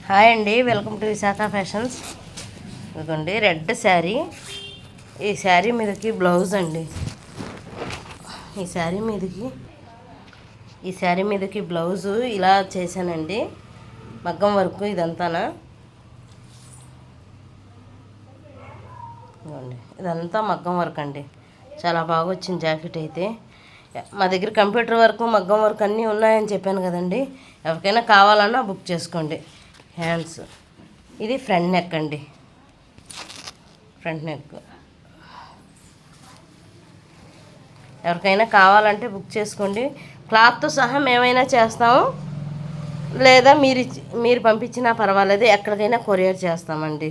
Hi అండి, welcome to Visakha fashions. ఇదిగోండి red sari. ఈ శారీ మీదకి బ్లౌజ్ అండి. ఈ శారీ మీదకి బ్లౌజు ఇలా చేశానండి. మగ్గం వర్క్ ఇదంతానా. ఇదంతా మగ్గం వర్క్ అండి. చాలా బాగా వచ్చింది జాకెట్ అయితే. మా దగ్గర కంప్యూటర్ వర్క్, మగ్గం వర్క్ అన్నీ ఉన్నాయని చెప్పాను కదండి. ఎవరికైనా కావాలన్నా బుక్ చేసుకోండి. హ్యాండ్స్, ఇది ఫ్రంట్ నెక్ అండి. ఫ్రంట్ నెక్ ఎవరికైనా కావాలంటే బుక్ చేసుకోండి. క్లాత్తో సహా మేమైనా చేస్తాము, లేదా మీరు పంపించినా పర్వాలేదు, ఎక్కడికైనా కొరియర్ చేస్తామండి.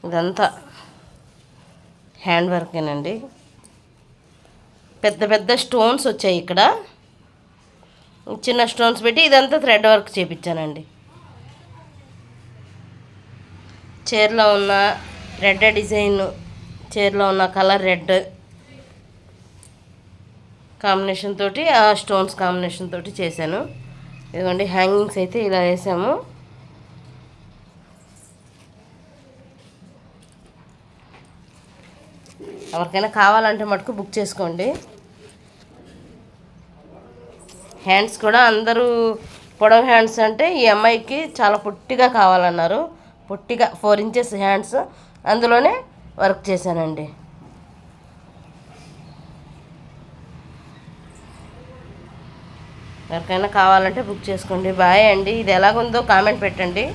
ఇదంతా హ్యాండ్ వర్కేనండి. పెద్ద పెద్ద స్టోన్స్ వచ్చాయి ఇక్కడ. చిన్న స్టోన్స్ పెట్టి ఇదంతా థ్రెడ్ వర్క్ చేయించానండి. చీరలో ఉన్న రెడ్ డిజైన్, చీరలో ఉన్న కలర్ రెడ్ కాంబినేషన్ తోటి, ఆ స్టోన్స్ కాంబినేషన్ తోటి చేశాను. ఇదిగోండి హ్యాంగింగ్స్ అయితే ఇలా వేసాము. ఎవరికైనా కావాలంటే మటుకు బుక్ చేసుకోండి. హ్యాండ్స్ కూడా అందరూ పొడవు హ్యాండ్స్ అంటే ఈ అమ్మాయికి చాలా పొట్టిగా కావాలన్నారు. పొట్టిగా 4 ఇంచెస్ హ్యాండ్స్, అందులోనే వర్క్ చేశానండి. ఎవరికైనా కావాలంటే బుక్ చేసుకోండి. బాయ్ అండి. ఇది ఎలాగుందో కామెంట్ పెట్టండి.